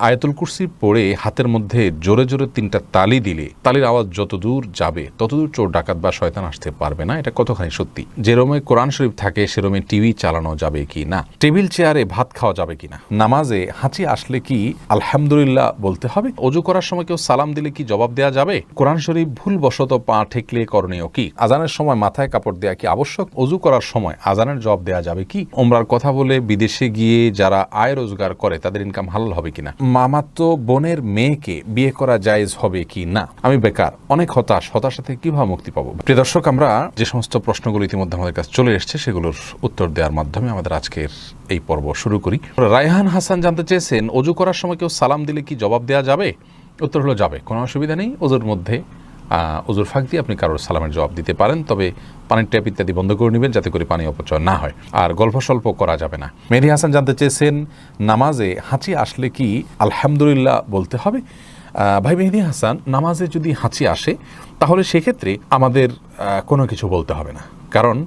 আয়াতুল কুরসি পড়ে হাতের মধ্যে জোরে জোরে 3টা তালি দিলে তালির আওয়াজ যতদূর যাবে ততদূর চোর ডাকাত বা শয়তান আসতে পারবে না। এটা কতখানি সত্যি? যেরমে কোরআন শরীফ থাকে সেরমে টিভি চালানো যাবে কি না? টেবিল চেয়ারে ভাত খাওয়া যাবে কি না? নামাজে হাঁচি আসলে কি আলহামদুলিল্লাহ বলতে হবে? অজু করার সময় কেউ সালাম দিলে কি জবাব দেওয়া যাবে? কোরআন শরীফ ভুলবশত পা ঠেকলে করণীয় কি? আজানের সময় মাথায় কাপড় দেওয়া কি আবশ্যক? অজু করার সময় আজানের জবাব দেওয়া যাবে কি? ওমরার কথা বলে বিদেশে গিয়ে যারা আয় রোজগার করে তাদের ইনকাম হালাল হবে কিনা? মামাতো বোনের মেয়েকে বিয়ে করা জায়েজ হবে কি না? আমি বেকার, অনেক হতাশা থেকে কিভাবে মুক্তি পাবো? প্রিয় দর্শক, আমরা যে সমস্ত প্রশ্নগুলো ইতিমধ্যে আমাদের কাছে চলে এসেছে সেগুলোর উত্তর দেওয়ার মাধ্যমে আমাদের আজকের এই পর্ব শুরু করি। রায়হান হাসান জানতে চেয়েছেন, অজু করার সময় কেউ সালাম দিলে কি জবাব দেওয়া যাবে? উত্তর হলো যাবে, কোনো অসুবিধা নেই। অজুর মধ্যে অজুর ফাঁক দিয়ে আপনি কারোর সালামের জবাব দিতে পারেন, তবে পানির ট্যাপ ইত্যাদি বন্ধ করে নেবেন যাতে করে পানি অপচয় না হয়। আর গল্প স্বল্প করা যাবে না। মেহেদী হাসান জানতে চেয়েছেন, নামাজে হাঁচি আসলে কি আলহামদুলিল্লাহ বলতে হবে? ভাই মেহেদী হাসান, নামাজে যদি হাঁচি আসে তাহলে সেক্ষেত্রে আমাদের কোনো কিছু বলতে হবে না, কারণ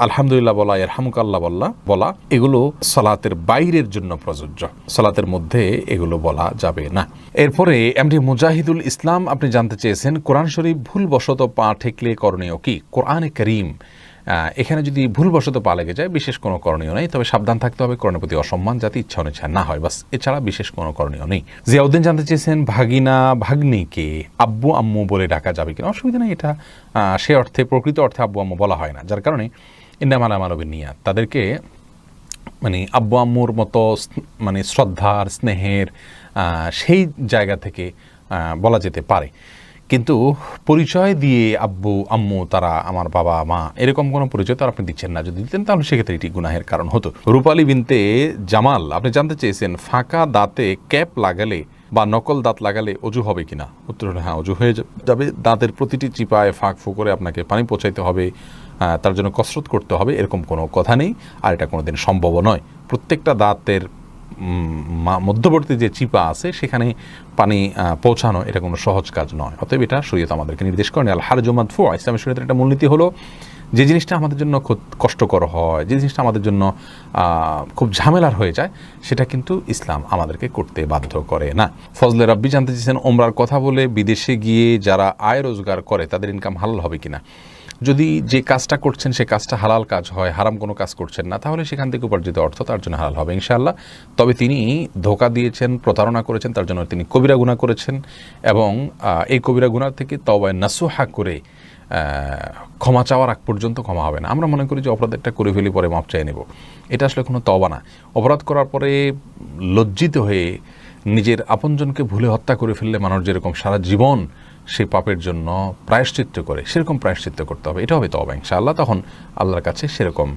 আলহামদুলিল্লাহ বলা, ইরহামুকাল্লাহ বলা এগুলো সালাতের বাইরের জন্য প্রযোজ্য, সালাতের মধ্যে এগুলো বলা যাবে না। এরপরে এমডি মুজাহিদুল ইসলাম আপনি জানতে চেয়েছেন, কোরআন শরীফ ভুলবশত পা ঠেকলে করণীয় কি? কোরআনে কারীম এখানে যদি ভুলবশত পা লেগে যায় বিশেষ কোনো করণীয় নেই, তবে সাবধান থাকতে হবে কোরআনের প্রতি অসম্মান যাতে ইচ্ছা অনিচ্ছা না হয়, বাস। এছাড়া বিশেষ কোনো করণীয় নেই। জিয়াউদ্দিন জানতে চেয়েছেন, ভাগিনা ভাগ্নিকে আব্বু আম্মু বলে ডাকা যাবে কিনা? অসুবিধা নেই, এটা সে অর্থে প্রকৃত অর্থে আব্বু আম্মু বলা হয় না, যার কারণে ইন্নামাল আমালু বিন্নিয়াত, তাদেরকে মানে আব্বু আম্মুর মতো মানে শ্রদ্ধা আর স্নেহের সেই জায়গা থেকে বলা যেতে পারে, কিন্তু পরিচয় দিয়ে আব্বু আম্মু তারা আমার বাবা মা এরকম কোনো পরিচয় তো আপনি দিচ্ছেন না। যদি দিতেন তাহলে সেক্ষেত্রে এটি গুনাহের কারণ হতো। রূপালী বিনতে জামাল আপনি জানতে চেয়েছেন, ফাঁকা দাঁতে ক্যাপ লাগালে বা নকল দাঁত লাগালে অজু হবে কিনা? উত্তর হলো হ্যাঁ, অজু হয়ে যাবে। দাঁতের প্রতিটি চিপায় ফাঁক করে আপনাকে পানি পৌঁছাইতে হবে, তার জন্য কসরত করতে হবে, এরকম কোনো কথা নেই, আর এটা কোনোদিন সম্ভব নয়। প্রত্যেকটা দাঁতের মধ্যবর্তী যে চিপা আছে সেখানে পানি পৌঁছানো এটা কোনো সহজ কাজ নয়। অতএব এটা শরীয়ত আমাদেরকে নির্দেশ করেন। আল হারজু মাদফু, ইসলামের শরীয়তের একটা মূলনীতি হলো যে জিনিসটা আমাদের জন্য খুব কষ্টকর হয়, যে জিনিসটা আমাদের জন্য খুব ঝামেলার হয়ে যায়, সেটা কিন্তু ইসলাম আমাদেরকে করতে বাধ্য করে না। ফজলে রাব্বি জানতে চেয়েছেন, ওমরার কথা বলে বিদেশে গিয়ে যারা আয় রোজগার করে তাদের ইনকাম হালাল হবে কিনা? যদি যে কাজটা করছেন সে কাজটা হালাল কাজ হয়, হারাম কোনো কাজ করছেন না, তাহলে সেখান থেকে উপার্জিত অর্থ তার জন্য হালাল হবে ইনশাআল্লাহ। তবে তিনি ধোঁকা দিয়েছেন, প্রতারণা করেছেন, তার জন্য তিনি কবিরা গুনাহ করেছেন, এবং এই কবিরা গুনাহ থেকে তওবায়ে নাসুহা করে ক্ষমা চাওয়ার আগ পর্যন্ত ক্ষমা হবে না। আমরা মনে করি যে অপরাধ একটা করে ফেলি পরে মাপ চেয়ে নেব, এটা আসলে কোনো তওবা না। অপরাধ করার পরে লজ্জিত হয়ে নিজের আপনজনকে ভুলে হত্যা করে ফেললে মানুষ যেরকম সারা জীবন সে পাপের জন্য প্রায়শ্চিত্ত করে, সেরকম প্রায়শ্চিত্ত করতে হবে, এটা হবে তওবা ইনশাআল্লাহ। তখন আল্লাহর কাছে সেরকম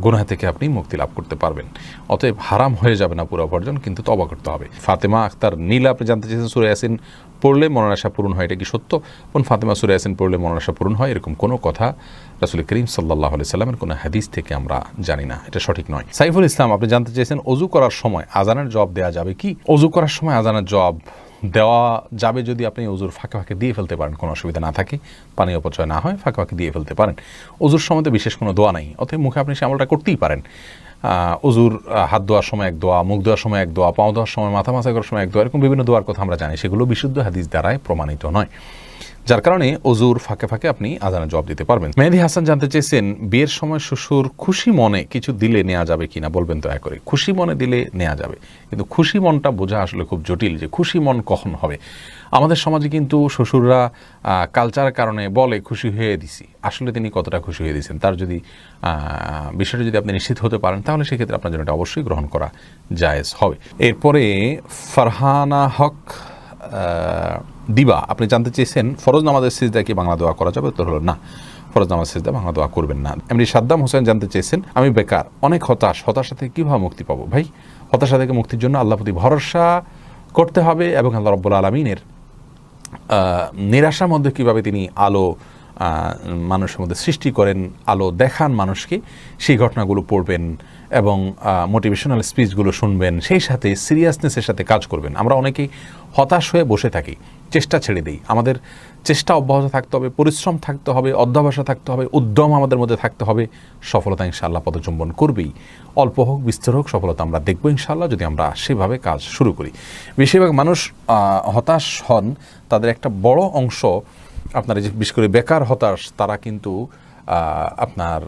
গুনাহ থেকে আপনি মুক্তি লাভ করতে পারবেন। অতএব হারাম হয়ে যাবে না পুরো উপার্জন, কিন্তু তওবা করতে হবে। ফাতেমা আক্তার নীলা আপনি জানতে চেয়েছেন, সূরা ইয়াসিন পড়লে মনের আশা পূরণ হয়, এটা কি সত্য? কোন ফাতেমা সূরা ইয়াসিন পড়লে মনের আশা পূরণ হয় এরকম কোনো কথা রাসূল করিম সাল্লাল্লাহু আলাইহি সাল্লামের কোনো হাদিস থেকে আমরা জানি না, এটা সঠিক নয়। সাইফুল ইসলাম আপনি জানতে চেয়েছেন, অজু করার সময় আজানের জবাব দেওয়া যাবে কি? অজু করার সময় আজানের জবাব দেওয়া যাবে যদি আপনি অজুর ফাঁকে দিয়ে ফেলতে পারেন, কোনো অসুবিধা না থাকে, পানি অপচয় না হয়, ফাঁকে দিয়ে ফেলতে পারেন। অজুর সময় তো বিশেষ কোনো দোয়া নেই, অতএব মুখে আপনি সে আমলটা করতেই পারেন। অজুর হাত ধোয়ার সময় এক দোয়া, মুখ ধোয়ার সময় এক দোয়া, পাও ধোয়ার সময়, মাথা মাসা করার সময় এক দোয়া, এরকম বিভিন্ন দোয়ার কথা আমরা জানি, সেগুলো বিশুদ্ধ হাদিস দ্বারাই প্রমাণিত নয়, যার কারণে অজুর ফাঁকে আপনি আজানের জবাব দিতে পারবেন। মেহেদী হাসান জানতে চেয়েছেন, বিয়ের সময় শ্বশুর খুশি মনে কিছু দিলে নেওয়া যাবে কিনা, বলবেন দয়া করে। খুশি মনে দিলে নেওয়া যাবে, কিন্তু খুশি মনটা বোঝা আসলে খুব জটিল, যে খুশি মন কখন হবে। আমাদের সমাজে কিন্তু শ্বশুররা কালচারের কারণে বলে খুশি হয়ে দিছি, আসলে তিনি কতটা খুশি হয়ে দিয়েছেন তার যদি বিষয়টা যদি আপনি নিশ্চিত হতে পারেন তাহলে সেক্ষেত্রে আপনার জন্য এটা অবশ্যই গ্রহণ করা জায়েজ হবে। এরপরে ফারহানা হক দিবা আপনি জানতে চেয়েছেন, ফরজ নামাজের সিজদা কি বাংলা দোয়া করা যাবে? উত্তর হলো না, ফরজ নামাজ সিজদা বাংলা দোয়া করবেন না। এমনি সাদ্দাম হোসেন জানতে চেয়েছেন, আমি বেকার, অনেক হতাশা থেকে কীভাবে মুক্তি পাবো? ভাই, হতাশা থেকে মুক্তির জন্য আল্লাহর প্রতি ভরসা করতে হবে, এবং আল্লাহ রাব্বুল আলামিনের নিরাশার মধ্যে কীভাবে তিনি আলো মানুষের মধ্যে সৃষ্টি করেন, আলো দেখান মানুষকে, সেই ঘটনাগুলো পড়বেন এবং মোটিভেশনাল স্পিচগুলো শুনবেন, সেই সাথে সিরিয়াসনেসের সাথে কাজ করবেন। আমরা অনেকেই হতাশ হয়ে বসে থাকি, চেষ্টা ছেড়ে দিই। আমাদের চেষ্টা অব্যাহত থাকতে হবে, পরিশ্রম থাকতে হবে, অধ্যবসায় থাকতে হবে, উদ্যম আমাদের মধ্যে থাকতে হবে। সফলতা ইনশাআল্লাহ পদচুম্বন করবেই। অল্প হোক বিস্তর হোক সফলতা আমরা দেখব ইনশাআল্লাহ, যদি আমরা সেভাবে কাজ শুরু করি। বেশিরভাগ মানুষ হতাশ হন, তাদের একটা বড় অংশ আপনার যে বিশেষ করে বেকার হতাশ, তারা কিন্তু আপনার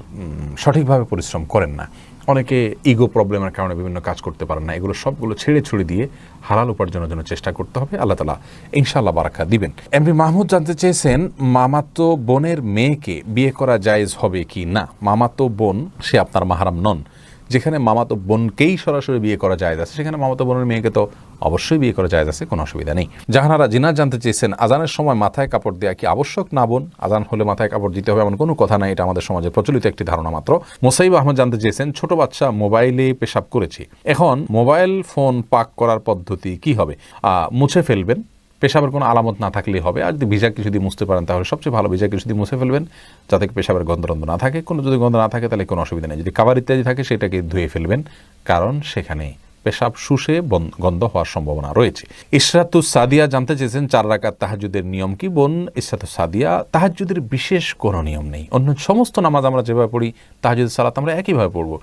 সঠিকভাবে পরিশ্রম করেন না। অনেকে ইগো প্রবলেমের কারণে বিভিন্ন কাজ করতে পারেন না। এগুলো সবগুলো ছেড়ে ছুড়ে দিয়ে হালাল উপার্জনের জন্য চেষ্টা করতে হবে। আল্লাহ তাআলা ইনশাআল্লাহ বারাকা দিবেন। এমপি মাহমুদ জানতে চেয়েছেন, মামাতো বোনের মেয়েকে বিয়ে করা জায়েজ হবে কি না? মামাতো বোন সে আপনার মাহরাম নন। যেখানে মামাতো বোনকেই সরাসরি বিয়ে করা জায়েজ আছে, সেখানে মামাতো বোনের মেয়েকে তো অবশ্যই বিয়ে করা জায়েজ আছে, কোনো অসুবিধা নেই। জাহানারা জিনাত জানতে চেয়েছেন, আজানের সময় মাথায় কাপড় দেওয়া কি আবশ্যক না বোন? আজান হলে মাথায় কাপড় দিতে হবে এমন কোনো কথা নাই, এটা আমাদের সমাজে প্রচলিত একটি ধারণা মাত্র। মোসাইব আহমদ জানতে চেয়েছেন, ছোট বাচ্চা মোবাইলে পেশাব করেছে, এখন মোবাইল ফোন পাক করার পদ্ধতি কি হবে? মুছে ফেলবেন, পেশাবের কোনো আলামত না থাকলেই হবে। আর যদি ভিজা কিছু দিয়ে মুছতে পারেন তাহলে সবচেয়ে ভালো, ভিজা কিছু দিয়ে মুছে ফেলবেন যাতে পেশাবের গন্ধ না থাকে। কোনো যদি গন্ধ না থাকে তাহলে কোনো অসুবিধা নেই। যদি কাভার ইত্যাদি থাকে সেটাকে ধুয়ে ফেলবেন, কারণ সেখানে পেশাব শুষে গন্ধ হওয়ার সম্ভাবনা রয়েছে। ইশরাতুস সাদিয়া জানতে চেয়েছেন, 4 রাকাত তাহাজ্জুদের নিয়ম কি? বোন ইশরাতুস সাদিয়া, তাহাজ্জুদের বিশেষ কোনো নিয়ম নেই। অন্য সমস্ত নামাজ আমরা যেভাবে পড়ি তাহাজ্জুদের সালাত আমরা একইভাবে পড়ব।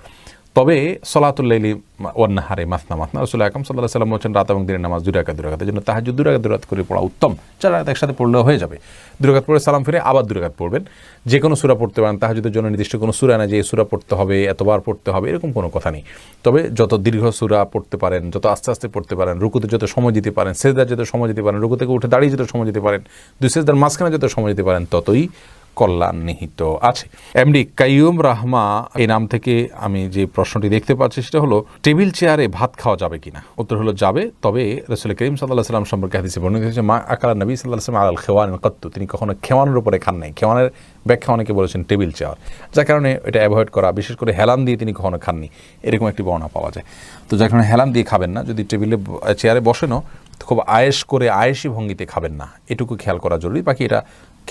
তবে সলাতুল লাইলি ওয়ান নাহারে মাসনা মাসনা, রাসূল আকরাম সাল্লাল্লাহু আলাইহি ওয়াসাল্লাম বলেছেন রাত এবং দিনের নামাজ 2 রাকাত 2 রাকাত। এর জন্য তাহাজ্জুদ 2 রাকাত 2 রাকাত করে পড়া উত্তম। 4 রাকাত একসাথে পড়লেও হয়ে যাবে। 2 রাকাত পড়ে সালাম ফিরে আবার 2 রাকাত পড়বেন। যে কোনো সূরা পড়তে পারেন, তাহাজ্জুদের জন্য নির্দিষ্ট কোনো সূরা না যে এই সূরা পড়তে হবে, এতবার পড়তে হবে, এরকম কোনো কথা নেই। তবে যত দীর্ঘ সূরা পড়তে পারেন, যত আস্তে আস্তে পড়তে পারেন, রুকুতে যত সময় দিতে পারেন, সিজদায় যত সময় দিতে পারেন, রুকু থেকে উঠে দাঁড়িয়ে যত সময় দিতে পারেন, 2 সিজদার মাঝখানে যত সময় দিতে পারেন, ততই কল্যাণ নিহিত আছে। এমডি কাইয়ুম রাহমা এই নাম থেকে আমি যে প্রশ্নটি দেখতে পাচ্ছি সেটা হলো, টেবিল চেয়ারে ভাত খাওয়া যাবে কিনা? উত্তর হলো যাবে। তবে রাসূল করিম সাল্লাল্লাহু আলাইহি ওয়াসাল্লাম সম্পর্কে হাদিসে বর্ণিত হয়েছে, মা আকালা নবী সাল্লাল্লাহু আলাইহি ওয়াসাল্লাম আলাল খেওয়ান কত্তু, তিনি কখনো খেওয়ানের উপরে খান নাই। খেওয়ানের ব্যাখ্যা অনেকে বলেছেন টেবিল চেয়ার, যার কারণে এটা অ্যাভয়েড করা, বিশেষ করে হেলান দিয়ে তিনি কখনো খাননি, এরকম একটি বর্ণনা পাওয়া যায়। তো যার কারণে হেলান দিয়ে খাবেন না। যদি টেবিলে চেয়ারে বসেনও খুব আয়েশ করে আয়েশি ভঙ্গিতে খাবেন না, এটুকু খেয়াল করা জরুরি। বাকি এটা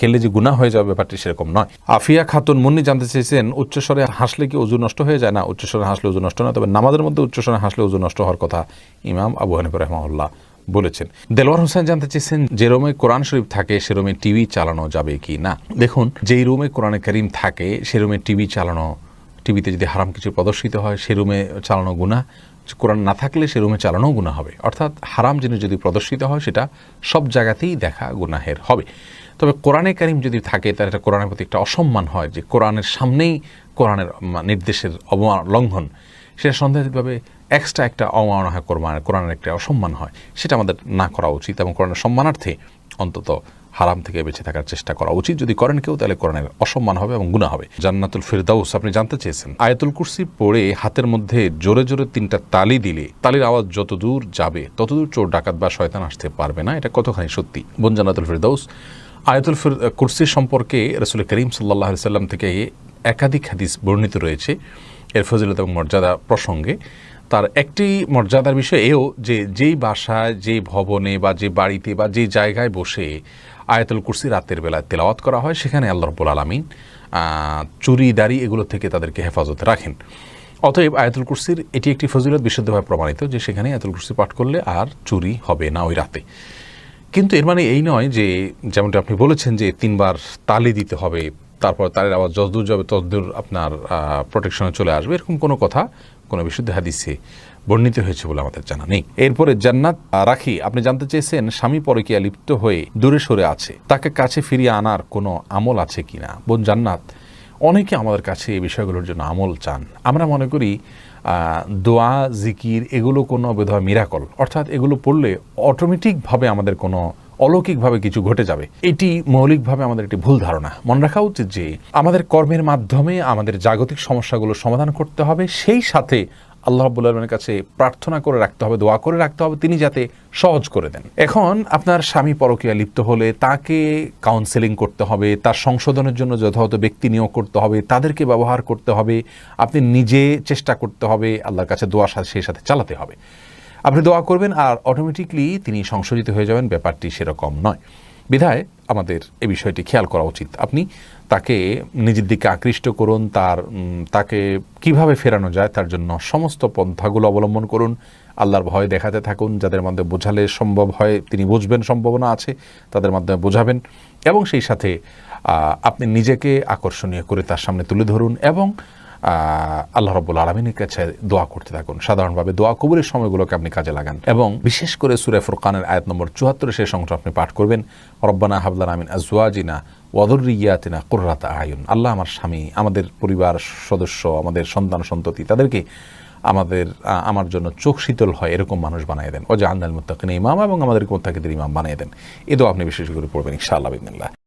খেলে যে গুনাহ হয়ে যাবে ব্যাপারটি সেরকম নয়। আফিয়া খাতুন মুন্নি জানতে চেয়েছেন, উচ্চস্বরে হাসলে কি ওযু নষ্ট হয়ে যায়? না, উচ্চস্বরে হাসলে ওযু নষ্ট না, তবে নামাজের মধ্যে উচ্চস্বরে হাসলে ওযু নষ্ট হওয়ার কথা ইমাম আবু হানিফা রাহিমাহুল্লাহ বলেছেন। দেলওয়ার হোসেন জানতে চেয়েছেন, যে রুমে কোরআন শরীফ থাকে সে রুমে টিভি চালানো যাবে কি না? দেখুন, যেই রুমে কোরআনে কারীম থাকে সে রুমে টিভি চালানো, টিভিতে যদি হারাম কিছু প্রদর্শিত হয় সে রুমে চালানো গুনাহ, কোরআন না থাকলে সে রুমে চালানো গুনাহ হবে। অর্থাৎ হারাম জিনিস যদি প্রদর্শিত হয় সেটা সব জায়গাতেই দেখা গুনাহের হবে। তবে কোরআনে কারীম যদি থাকে তার এটা কোরআনের প্রতি একটা অসম্মান হয়, যে কোরআনের সামনেই কোরআনের নির্দেশের অবলঙ্ঘন, সেটা সন্দেহভাবে এক্সট্রা একটা অবমাননা হয়, কোরআনের একটা অসম্মান হয়, সেটা আমাদের না করা উচিত এবং কোরআনের সম্মানার্থে অন্তত হারাম থেকে বেঁচে থাকার চেষ্টা করা উচিত। যদি করেন কেউ তাহলে কোরআনের অসম্মান হবে এবং গুনাহ হবে। জান্নাতুল ফিরদাউস আপনি জানতে চেয়েছেন, আয়াতুল কুরসি পড়ে হাতের মধ্যে জোরে জোরে 3টা তালি দিলে তালির আওয়াজ যত দূর যাবে ততদূর চোর ডাকাত বা শয়তান আসতে পারবে না, এটা কতখানি সত্যি? বোন জান্নাতুল ফিরদাউস, আয়াতুল কুরসি সম্পর্কে রাসূল করিম সাল্লাল্লাহু আলাইহি ওয়াসাল্লাম থেকে একাধিক হাদিস বর্ণিত রয়েছে এর ফজিলত এবং মর্যাদা প্রসঙ্গে। তার একটি মর্যাদার বিষয় এও যে যেই বাসায়, যে ভবনে বা যে বাড়িতে বা যে জায়গায় বসে আয়াতুল কুরসি রাতের বেলায় তেলাওয়াত করা হয় সেখানে আল্লাহ রাব্বুল আলামিন চুরি দাড়ি এগুলো থেকে তাদেরকে হেফাজতে রাখেন। অতএব আয়াতুল কুরসির এটি একটি ফজিলত বিশুদ্ধভাবে প্রমাণিত যে সেখানে আয়াতুল কুরসি পাঠ করলে আর চুরি হবে না ওই রাতে। কিন্তু এর মানে এই নয় যে, যেমনটা আপনি বলেছেন যে 3 বার তালি দিতে হবে, তারপর তালের আওয়াজ যতদূর যাবে ততদূর আপনার প্রোটেকশনে চলে আসবে, এরকম কোনো কথা কোনো বিশুদ্ধ হাদিসে বর্ণিত হয়েছে বলে আমাদের জানা নেই। এরপরে জান্নাত রাখি আপনি জানতে চেয়েছেন, স্বামী পরকীয়া লিপ্ত হয়ে দূরে সরে আছে, তাকে কাছে ফিরিয়ে আনার কোনো আমল আছে কিনা? বোন জান্নাত, অনেকে আমাদের কাছে এই বিষয়গুলোর জন্য আমল চান। আমরা মনে করি দোয়া জিকির এগুলো কোনো বোধহয় মিরাকল, অর্থাৎ এগুলো পড়লে অটোমেটিকভাবে আমাদের কোনো অলৌকিকভাবে কিছু ঘটে যাবে। এটি মৌলিকভাবে আমাদের একটি ভুল ধারণা। মনে রাখা উচিত যে আমাদের কর্মের মাধ্যমে আমাদের জাগতিক সমস্যাগুলো সমাধান করতে হবে, সেই সাথে আল্লাহ রাব্বুল আলামিনের কাছে প্রার্থনা করে রাখতে হবে, দোয়া করে রাখতে হবে তিনি যাতে সহজ করে দেন। এখন আপনার স্বামী পরকীয়া লিপ্ত হলে তাকে কাউন্সেলিং করতে হবে, তার সংশোধনের জন্য যথাযথ ব্যক্তি নিয়োগ করতে হবে, তাদেরকে ব্যবহার করতে হবে, আপনি নিজে চেষ্টা করতে হবে, আল্লাহর কাছে দোয়া সেই সাথে চালাতে হবে। আপনি দোয়া করবেন আর অটোমেটিকলি তিনি সংশোধিত হয়ে যাবেন, ব্যাপারটি সেরকম নয়। বিধায় আমাদের এই বিষয়টি খেয়াল করা উচিত। আপনি তাকে নিজের দিকে আকৃষ্ট করুন, তাকে কিভাবে ফেরানো যায় তার জন্য সমস্ত পন্থাগুলো অবলম্বন করুন। আল্লাহর ভয় দেখাতে থাকুন, যাদের মাধ্যমে বোঝালে সম্ভব হয় তিনি বুঝবেন, সম্ভাবনা আছে তাদের মাধ্যমে বোঝাবেন, এবং সেই সাথে আপনি নিজেকে আকর্ষণীয় করে তার সামনে তুলে ধরুন এবং আল্লাহ রাব্বুল আলামিনের কাছে দোয়া করতে থাকুন। সাধারণভাবে দোয়া কবুলের সময়গুলোকে আপনি কাজে লাগান এবং বিশেষ করে সূরা ফুরকানের আয়াত নম্বর ৭৪ সেই সংখ্যা আপনি পাঠ করবেন, রব্বানা হাব লানা মিন আজওয়াজিনা ওয়া যুররিয়াতিনা কুররাতা আয়ুন। আল্লাহ আমার স্বামী, আমাদের পরিবার সদস্য, আমাদের সন্তান সন্ততি, তাদেরকে আমার জন্য চোখ শীতল হয় এরকম মানুষ বানিয়ে দেন। ওয়াজআলনাল মুত্তাকিনা ইমামা, এবং আমাদেরকে মুত্তাকিদের ইমাম বানিয়ে দেন। এ দোয়া আপনি বিশেষ করে পড়বেন ইনশাআল্লাহ বিদিনিল্লাহ।